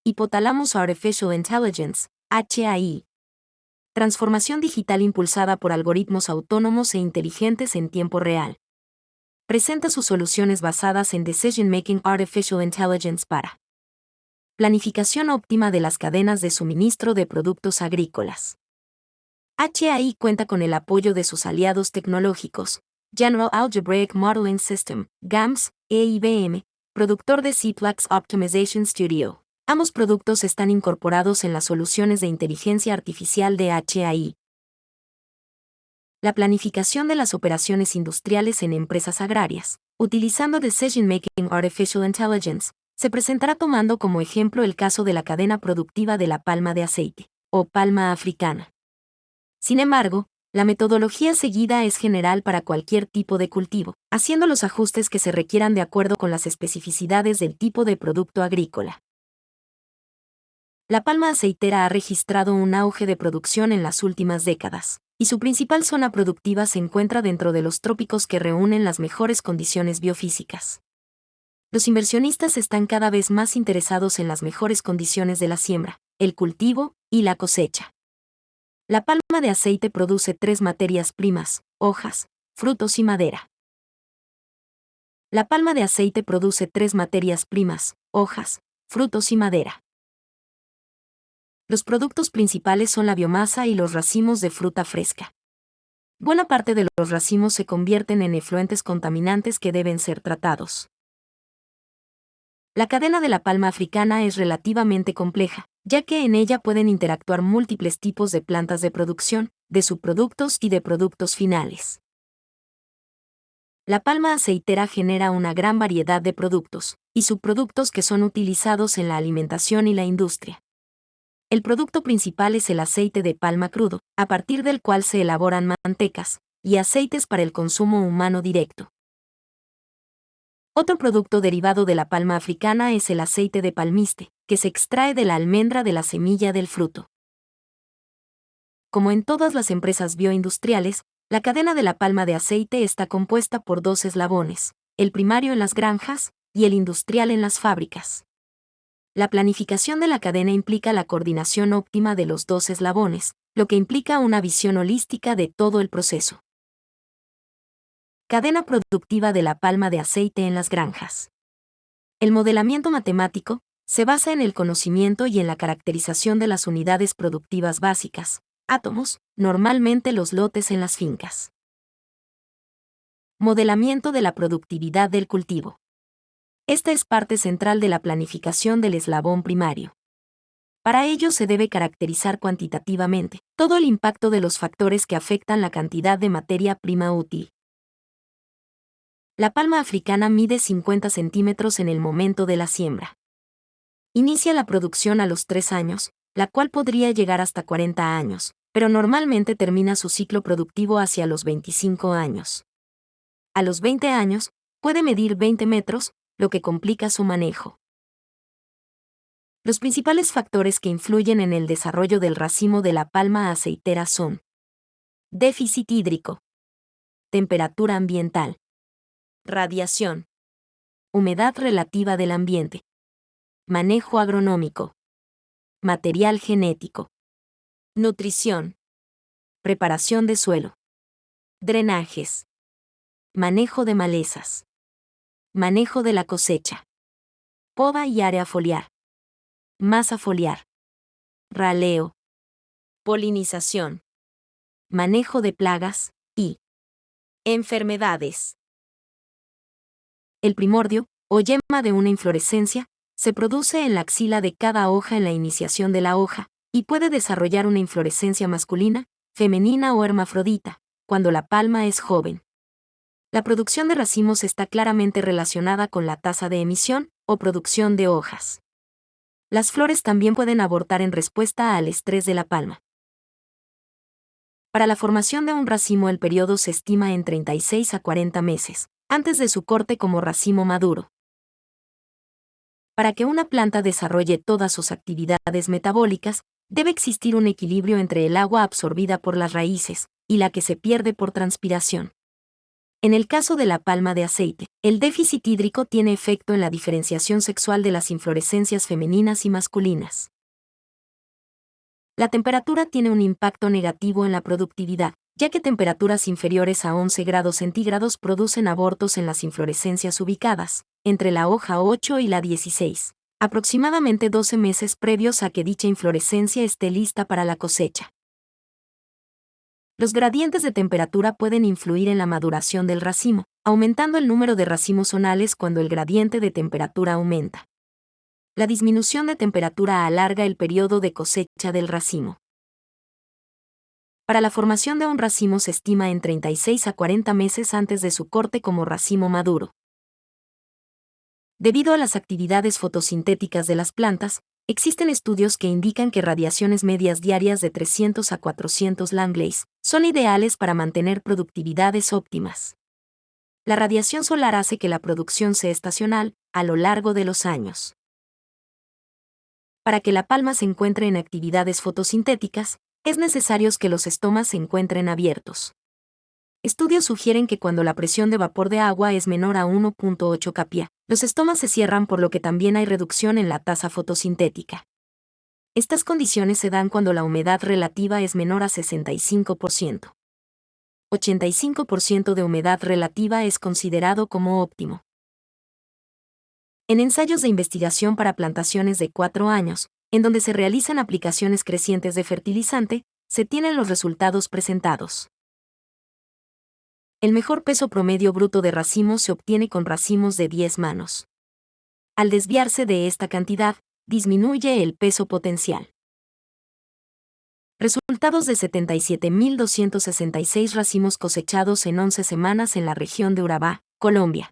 Hipotálamos Artificial Intelligence, HAI. Transformación digital impulsada por algoritmos autónomos e inteligentes en tiempo real. Presenta sus soluciones basadas en Decision Making Artificial Intelligence para planificación óptima de las cadenas de suministro de productos agrícolas. HAI cuenta con el apoyo de sus aliados tecnológicos, General Algebraic Modeling System, GAMS, e IBM, productor de CPLAX Optimization Studio. Ambos productos están incorporados en las soluciones de inteligencia artificial de HAI. La planificación de las operaciones industriales en empresas agrarias, utilizando Decision Making Artificial Intelligence, se presentará tomando como ejemplo el caso de la cadena productiva de la palma de aceite, o palma africana. Sin embargo, la metodología seguida es general para cualquier tipo de cultivo, haciendo los ajustes que se requieran de acuerdo con las especificidades del tipo de producto agrícola. La palma aceitera ha registrado un auge de producción en las últimas décadas, y su principal zona productiva se encuentra dentro de los trópicos que reúnen las mejores condiciones biofísicas. Los inversionistas están cada vez más interesados en las mejores condiciones de la siembra, el cultivo y la cosecha. La palma de aceite produce 3 materias primas: hojas, frutos y madera. La palma de aceite produce 3 materias primas: hojas, frutos y madera. Los productos principales son la biomasa y los racimos de fruta fresca. Buena parte de los racimos se convierten en efluentes contaminantes que deben ser tratados. La cadena de la palma africana es relativamente compleja, ya que en ella pueden interactuar múltiples tipos de plantas de producción, de subproductos y de productos finales. La palma aceitera genera una gran variedad de productos y subproductos que son utilizados en la alimentación y la industria. El producto principal es el aceite de palma crudo, a partir del cual se elaboran mantecas y aceites para el consumo humano directo. Otro producto derivado de la palma africana es el aceite de palmiste, que se extrae de la almendra de la semilla del fruto. Como en todas las empresas bioindustriales, la cadena de la palma de aceite está compuesta por 2 eslabones, el primario en las granjas y el industrial en las fábricas. La planificación de la cadena implica la coordinación óptima de los 2 eslabones, lo que implica una visión holística de todo el proceso. Cadena productiva de la palma de aceite en las granjas. El modelamiento matemático se basa en el conocimiento y en la caracterización de las unidades productivas básicas, átomos, normalmente los lotes en las fincas. Modelamiento de la productividad del cultivo. Esta es parte central de la planificación del eslabón primario. Para ello se debe caracterizar cuantitativamente todo el impacto de los factores que afectan la cantidad de materia prima útil. La palma africana mide 50 centímetros en el momento de la siembra. Inicia la producción a los 3 años, la cual podría llegar hasta 40 años, pero normalmente termina su ciclo productivo hacia los 25 años. A los 20 años, puede medir 20 metros, lo que complica su manejo. Los principales factores que influyen en el desarrollo del racimo de la palma aceitera son: déficit hídrico, temperatura ambiental, radiación, humedad relativa del ambiente, manejo agronómico, material genético, nutrición, preparación de suelo, drenajes, manejo de malezas, manejo de la cosecha, poda y área foliar, masa foliar, raleo, polinización, manejo de plagas y enfermedades. El primordio, o yema de una inflorescencia, se produce en la axila de cada hoja en la iniciación de la hoja, y puede desarrollar una inflorescencia masculina, femenina o hermafrodita, cuando la palma es joven. La producción de racimos está claramente relacionada con la tasa de emisión o producción de hojas. Las flores también pueden abortar en respuesta al estrés de la palma. Para la formación de un racimo el periodo se estima en 36 a 40 meses, antes de su corte como racimo maduro. Para que una planta desarrolle todas sus actividades metabólicas, debe existir un equilibrio entre el agua absorbida por las raíces y la que se pierde por transpiración. En el caso de la palma de aceite, el déficit hídrico tiene efecto en la diferenciación sexual de las inflorescencias femeninas y masculinas. La temperatura tiene un impacto negativo en la productividad, ya que temperaturas inferiores a 11 grados centígrados producen abortos en las inflorescencias ubicadas entre la hoja 8 y la 16, aproximadamente 12 meses previos a que dicha inflorescencia esté lista para la cosecha. Los gradientes de temperatura pueden influir en la maduración del racimo, aumentando el número de racimos zonales cuando el gradiente de temperatura aumenta. La disminución de temperatura alarga el periodo de cosecha del racimo. Para la formación de un racimo se estima en 36 a 40 meses antes de su corte como racimo maduro. Debido a las actividades fotosintéticas de las plantas, existen estudios que indican que radiaciones medias diarias de 300 a 400 Langleys son ideales para mantener productividades óptimas. La radiación solar hace que la producción sea estacional a lo largo de los años. Para que la palma se encuentre en actividades fotosintéticas, es necesario que los estomas se encuentren abiertos. Estudios sugieren que cuando la presión de vapor de agua es menor a 1.8 kPa, los estomas se cierran, por lo que también hay reducción en la tasa fotosintética. Estas condiciones se dan cuando la humedad relativa es menor a 65%. 85% de humedad relativa es considerado como óptimo. En ensayos de investigación para plantaciones de 4 años, en donde se realizan aplicaciones crecientes de fertilizante, se tienen los resultados presentados. El mejor peso promedio bruto de racimos se obtiene con racimos de 10 manos. Al desviarse de esta cantidad, disminuye el peso potencial. Resultados de 77.266 racimos cosechados en 11 semanas en la región de Urabá, Colombia.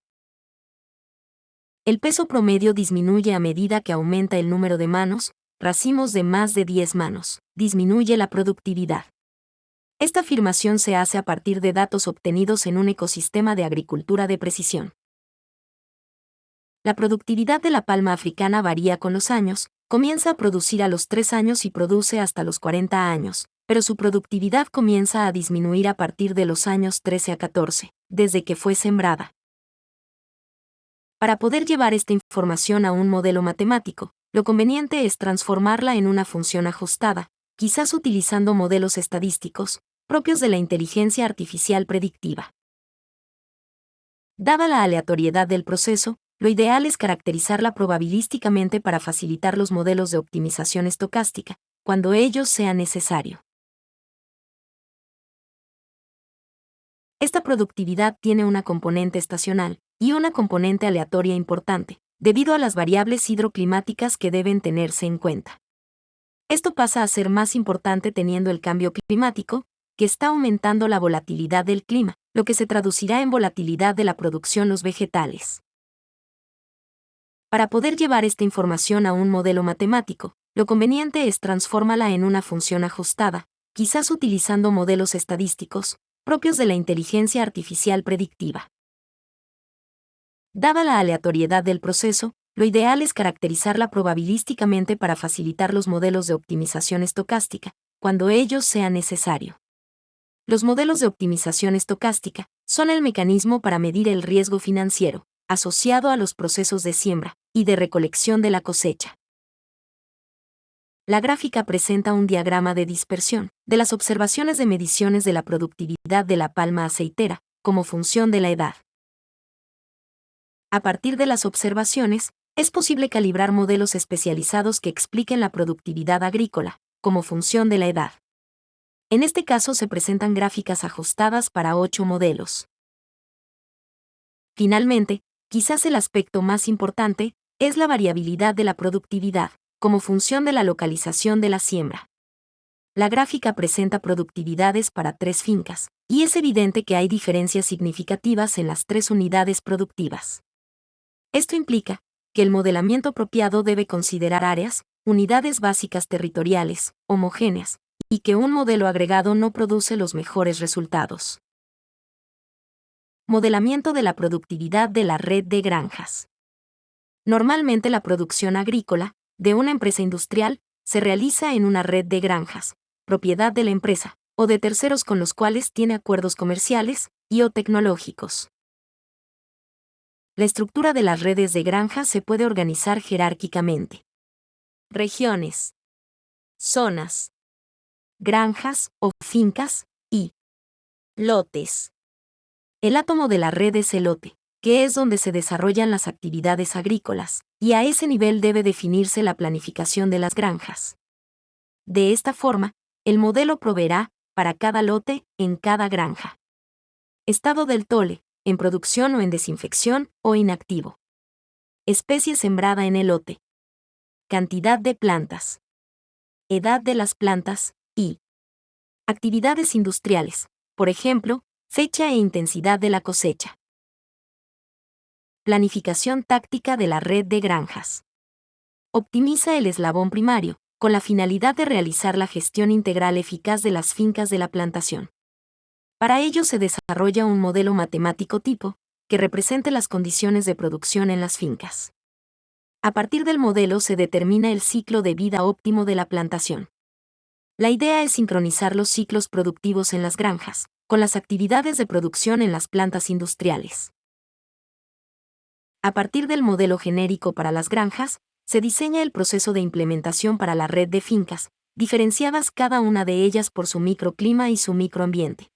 El peso promedio disminuye a medida que aumenta el número de manos, racimos de más de 10 manos, disminuye la productividad. Esta afirmación se hace a partir de datos obtenidos en un ecosistema de agricultura de precisión. La productividad de la palma africana varía con los años, comienza a producir a los 3 años y produce hasta los 40 años, pero su productividad comienza a disminuir a partir de los años 13 a 14, desde que fue sembrada. Para poder llevar esta información a un modelo matemático, lo conveniente es transformarla en una función ajustada, quizás utilizando modelos estadísticos, propios de la inteligencia artificial predictiva. Dada la aleatoriedad del proceso, lo ideal es caracterizarla probabilísticamente para facilitar los modelos de optimización estocástica, cuando ello sea necesario. Esta productividad tiene una componente estacional y una componente aleatoria importante, debido a las variables hidroclimáticas que deben tenerse en cuenta. Esto pasa a ser más importante teniendo el cambio climático, que está aumentando la volatilidad del clima, lo que se traducirá en volatilidad de la producción los vegetales. Para poder llevar esta información a un modelo matemático, lo conveniente es transformarla en una función ajustada, quizás utilizando modelos estadísticos, propios de la inteligencia artificial predictiva. Dada la aleatoriedad del proceso, lo ideal es caracterizarla probabilísticamente para facilitar los modelos de optimización estocástica, cuando ello sea necesario. Los modelos de optimización estocástica son el mecanismo para medir el riesgo financiero, asociado a los procesos de siembra y de recolección de la cosecha. La gráfica presenta un diagrama de dispersión de las observaciones de mediciones de la productividad de la palma aceitera, como función de la edad. A partir de las observaciones, es posible calibrar modelos especializados que expliquen la productividad agrícola, como función de la edad. En este caso se presentan gráficas ajustadas para 8 modelos. Finalmente, quizás el aspecto más importante es la variabilidad de la productividad, como función de la localización de la siembra. La gráfica presenta productividades para 3 fincas, y es evidente que hay diferencias significativas en las 3 unidades productivas. Esto implica que el modelamiento apropiado debe considerar áreas, unidades básicas territoriales, homogéneas, y que un modelo agregado no produce los mejores resultados. Modelamiento de la productividad de la red de granjas. Normalmente la producción agrícola, de una empresa industrial, se realiza en una red de granjas, propiedad de la empresa, o de terceros con los cuales tiene acuerdos comerciales, y o tecnológicos. La estructura de las redes de granjas se puede organizar jerárquicamente. Regiones, zonas, granjas o fincas y lotes. El átomo de la red es el lote, que es donde se desarrollan las actividades agrícolas, y a ese nivel debe definirse la planificación de las granjas. De esta forma, el modelo proveerá, para cada lote, en cada granja. Estado del tole, en producción o en desinfección o inactivo. Especie sembrada en el lote. Cantidad de plantas. Edad de las plantas y actividades industriales, por ejemplo, fecha e intensidad de la cosecha. Planificación táctica de la red de granjas. Optimiza el eslabón primario, con la finalidad de realizar la gestión integral eficaz de las fincas de la plantación. Para ello se desarrolla un modelo matemático tipo, que represente las condiciones de producción en las fincas. A partir del modelo se determina el ciclo de vida óptimo de la plantación. La idea es sincronizar los ciclos productivos en las granjas, con las actividades de producción en las plantas industriales. A partir del modelo genérico para las granjas, se diseña el proceso de implementación para la red de fincas, diferenciadas cada una de ellas por su microclima y su microambiente.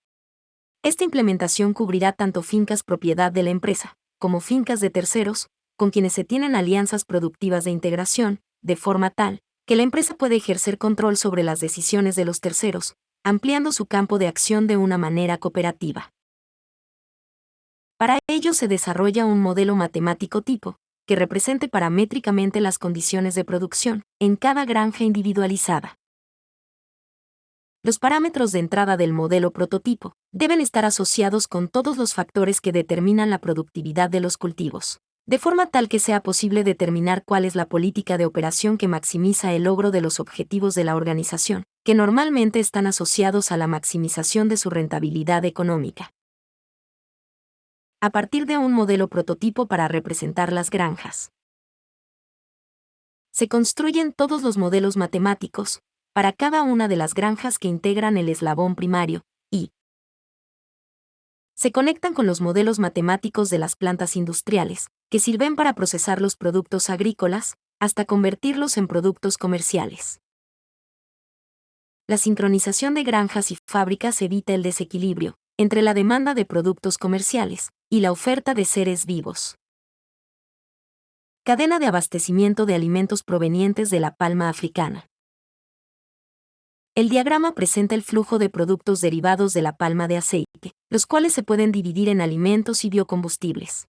Esta implementación cubrirá tanto fincas propiedad de la empresa, como fincas de terceros, con quienes se tienen alianzas productivas de integración, de forma tal que la empresa puede ejercer control sobre las decisiones de los terceros, ampliando su campo de acción de una manera cooperativa. Para ello se desarrolla un modelo matemático tipo, que represente paramétricamente las condiciones de producción en cada granja individualizada. Los parámetros de entrada del modelo prototipo deben estar asociados con todos los factores que determinan la productividad de los cultivos, de forma tal que sea posible determinar cuál es la política de operación que maximiza el logro de los objetivos de la organización, que normalmente están asociados a la maximización de su rentabilidad económica. A partir de un modelo prototipo para representar las granjas, se construyen todos los modelos matemáticos para cada una de las granjas que integran el eslabón primario, y se conectan con los modelos matemáticos de las plantas industriales, que sirven para procesar los productos agrícolas, hasta convertirlos en productos comerciales. La sincronización de granjas y fábricas evita el desequilibrio entre la demanda de productos comerciales y la oferta de seres vivos. Cadena de abastecimiento de alimentos provenientes de la palma africana. El diagrama presenta el flujo de productos derivados de la palma de aceite, los cuales se pueden dividir en alimentos y biocombustibles.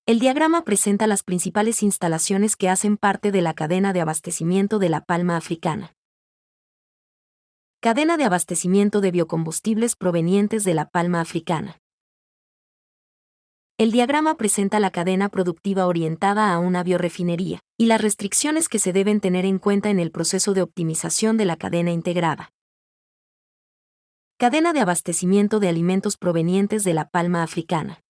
El diagrama presenta las principales instalaciones que hacen parte de la cadena de abastecimiento de la palma africana. Cadena de abastecimiento de biocombustibles provenientes de la palma africana. El diagrama presenta la cadena productiva orientada a una biorefinería y las restricciones que se deben tener en cuenta en el proceso de optimización de la cadena integrada. Cadena de abastecimiento de alimentos provenientes de la palma africana.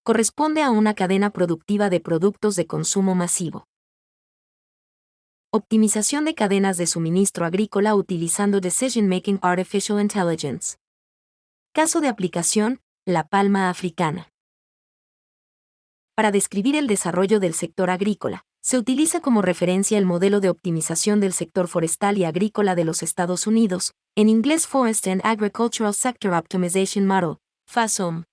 Corresponde a una cadena productiva de productos de consumo masivo. Optimización de cadenas de suministro agrícola utilizando Decision Making Artificial Intelligence. Caso de aplicación, la palma africana. Para describir el desarrollo del sector agrícola, se utiliza como referencia el modelo de optimización del sector forestal y agrícola de los Estados Unidos, en inglés Forest and Agricultural Sector Optimization Model, FASOM.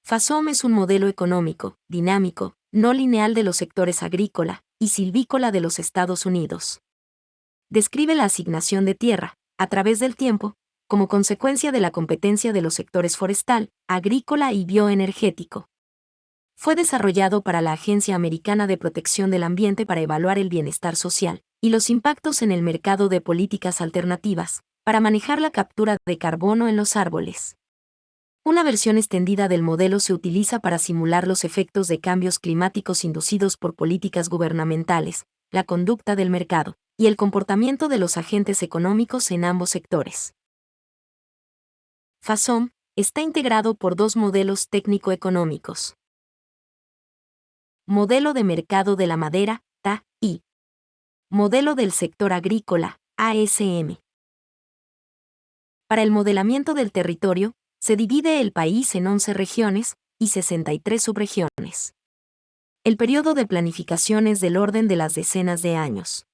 FASOM es un modelo económico, dinámico, no lineal de los sectores agrícola y silvícola de los Estados Unidos. Describe la asignación de tierra, a través del tiempo, como consecuencia de la competencia de los sectores forestal, agrícola y bioenergético. Fue desarrollado para la Agencia Americana de Protección del Ambiente para evaluar el bienestar social y los impactos en el mercado de políticas alternativas, para manejar la captura de carbono en los árboles. Una versión extendida del modelo se utiliza para simular los efectos de cambios climáticos inducidos por políticas gubernamentales, la conducta del mercado y el comportamiento de los agentes económicos en ambos sectores. FASOM está integrado por dos modelos técnico-económicos. Modelo de mercado de la madera, TA, y Modelo del sector agrícola, ASM. Para el modelamiento del territorio, se divide el país en 11 regiones y 63 subregiones. El periodo de planificación es del orden de las decenas de años.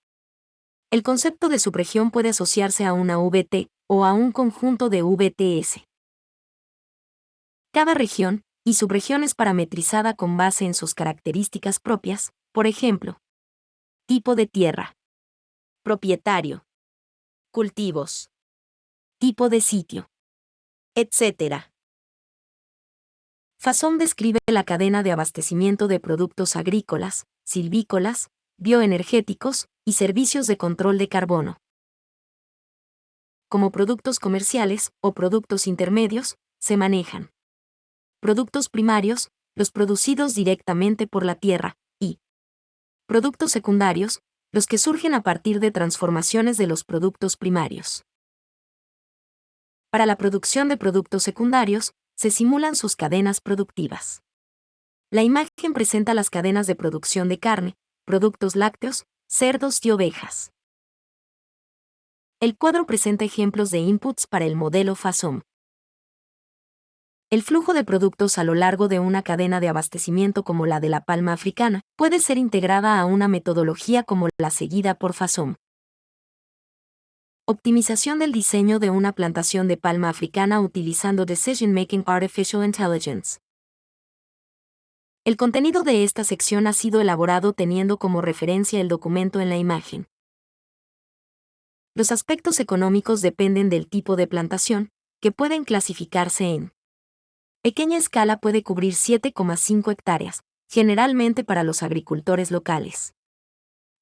El concepto de subregión puede asociarse a una VT o a un conjunto de VTS. Cada región y subregión es parametrizada con base en sus características propias, por ejemplo, tipo de tierra, propietario, cultivos, tipo de sitio, etc. FASOM describe la cadena de abastecimiento de productos agrícolas, silvícolas, bioenergéticos y servicios de control de carbono. Como productos comerciales o productos intermedios, se manejan productos primarios, los producidos directamente por la tierra, y productos secundarios, los que surgen a partir de transformaciones de los productos primarios. Para la producción de productos secundarios, se simulan sus cadenas productivas. La imagen presenta las cadenas de producción de carne, productos lácteos, cerdos y ovejas. El cuadro presenta ejemplos de inputs para el modelo FASOM. El flujo de productos a lo largo de una cadena de abastecimiento como la de la palma africana puede ser integrada a una metodología como la seguida por FASOM. Optimización del diseño de una plantación de palma africana utilizando Decision Making Artificial Intelligence. El contenido de esta sección ha sido elaborado teniendo como referencia el documento en la imagen. Los aspectos económicos dependen del tipo de plantación, que pueden clasificarse en pequeña escala puede cubrir 7,5 hectáreas, generalmente para los agricultores locales.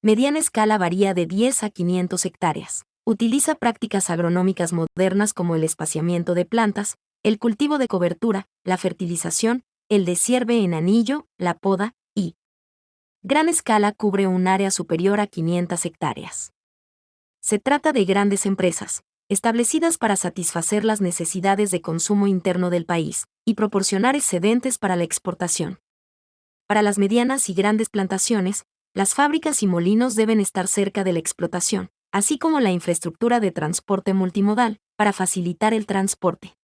Mediana escala varía de 10 a 500 hectáreas. Utiliza prácticas agronómicas modernas como el espaciamiento de plantas, el cultivo de cobertura, la fertilización, el deshierde en anillo, la poda, y gran escala cubre un área superior a 500 hectáreas. Se trata de grandes empresas, establecidas para satisfacer las necesidades de consumo interno del país y proporcionar excedentes para la exportación. Para las medianas y grandes plantaciones, las fábricas y molinos deben estar cerca de la explotación, así como la infraestructura de transporte multimodal, para facilitar el transporte.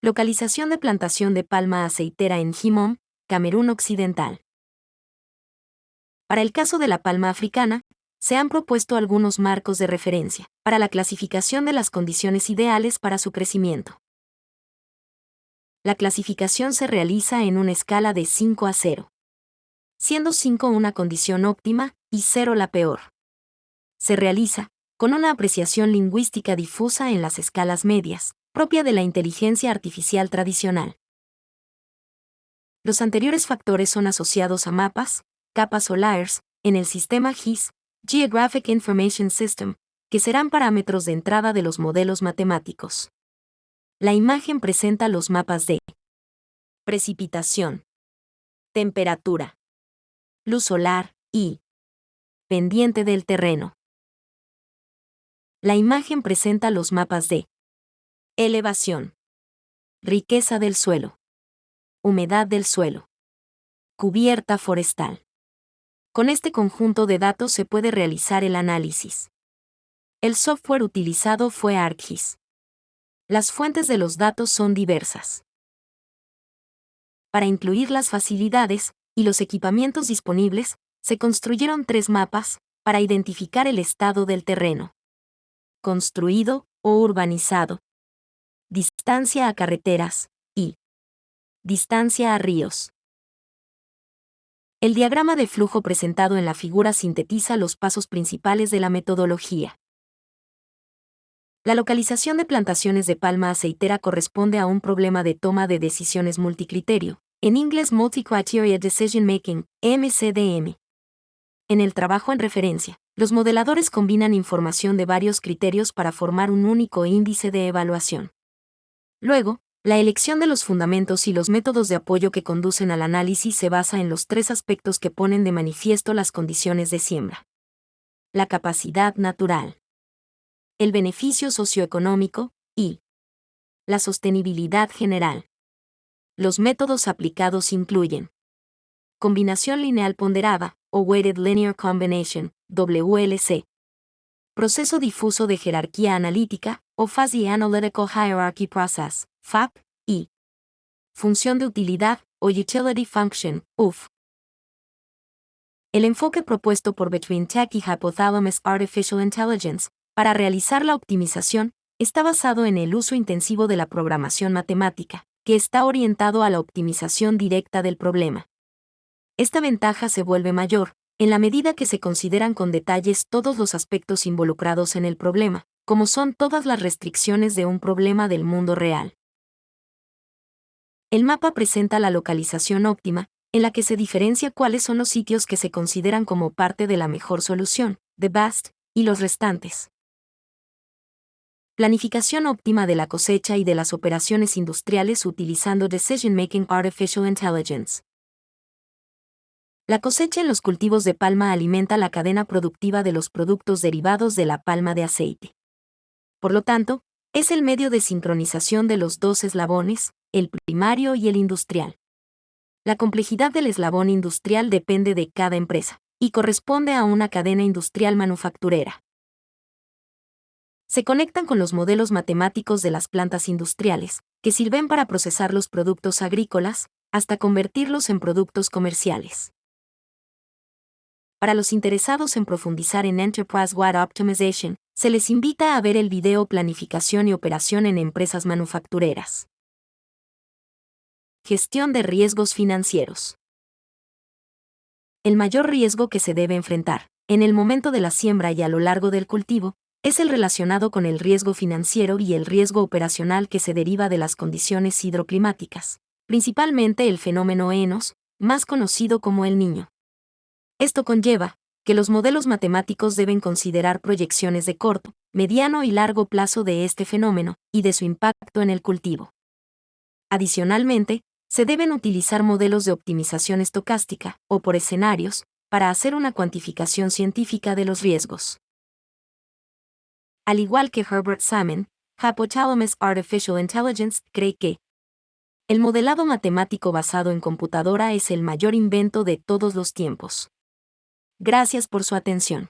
Localización de plantación de palma aceitera en Jimom, Camerún Occidental. Para el caso de la palma africana, se han propuesto algunos marcos de referencia para la clasificación de las condiciones ideales para su crecimiento. La clasificación se realiza en una escala de 5 a 0, siendo 5 una condición óptima y 0 la peor. Se realiza con una apreciación lingüística difusa en las escalas medias, propia de la inteligencia artificial tradicional. Los anteriores factores son asociados a mapas, capas o layers, en el sistema GIS, Geographic Information System, que serán parámetros de entrada de los modelos matemáticos. La imagen presenta los mapas de precipitación, temperatura, luz solar y pendiente del terreno. La imagen presenta los mapas de elevación, riqueza del suelo, humedad del suelo, cubierta forestal. Con este conjunto de datos se puede realizar el análisis. El software utilizado fue ArcGIS. Las fuentes de los datos son diversas. Para incluir las facilidades y los equipamientos disponibles, se construyeron 3 mapas para identificar el estado del terreno: construido o urbanizado, distancia a carreteras y distancia a ríos. El diagrama de flujo presentado en la figura sintetiza los pasos principales de la metodología. La localización de plantaciones de palma aceitera corresponde a un problema de toma de decisiones multicriterio, en inglés Multi-Criteria Decision Making, MCDM. En el trabajo en referencia, los modeladores combinan información de varios criterios para formar un único índice de evaluación. Luego, la elección de los fundamentos y los métodos de apoyo que conducen al análisis se basa en los 3 aspectos que ponen de manifiesto las condiciones de siembra: la capacidad natural, el beneficio socioeconómico y la sostenibilidad general. Los métodos aplicados incluyen combinación lineal ponderada, o Weighted Linear Combination, WLC, proceso difuso de jerarquía analítica, o Fuzzy Analytical Hierarchy Process, FAP, y función de utilidad, o Utility Function, UF. El enfoque propuesto por Between Tech y Hypothalamus Artificial Intelligence, para realizar la optimización, está basado en el uso intensivo de la programación matemática, que está orientado a la optimización directa del problema. Esta ventaja se vuelve mayor, en la medida que se consideran con detalles todos los aspectos involucrados en el problema, como son todas las restricciones de un problema del mundo real. El mapa presenta la localización óptima, en la que se diferencia cuáles son los sitios que se consideran como parte de la mejor solución, the best, y los restantes. Planificación óptima de la cosecha y de las operaciones industriales utilizando Decision Making Artificial Intelligence. La cosecha en los cultivos de palma alimenta la cadena productiva de los productos derivados de la palma de aceite. Por lo tanto, es el medio de sincronización de los dos eslabones, el primario y el industrial. La complejidad del eslabón industrial depende de cada empresa, y corresponde a una cadena industrial manufacturera. Se conectan con los modelos matemáticos de las plantas industriales, que sirven para procesar los productos agrícolas, hasta convertirlos en productos comerciales. Para los interesados en profundizar en Enterprise-Wide Optimization, se les invita a ver el video Planificación y Operación en Empresas Manufactureras. Gestión de riesgos financieros. El mayor riesgo que se debe enfrentar, en el momento de la siembra y a lo largo del cultivo, es el relacionado con el riesgo financiero y el riesgo operacional que se deriva de las condiciones hidroclimáticas, principalmente el fenómeno ENOS, más conocido como el Niño. Esto conlleva que los modelos matemáticos deben considerar proyecciones de corto, mediano y largo plazo de este fenómeno y de su impacto en el cultivo. Adicionalmente, se deben utilizar modelos de optimización estocástica, o por escenarios, para hacer una cuantificación científica de los riesgos. Al igual que Herbert Salmon, Hypothalamus Artificial Intelligence cree que el modelado matemático basado en computadora es el mayor invento de todos los tiempos. Gracias por su atención.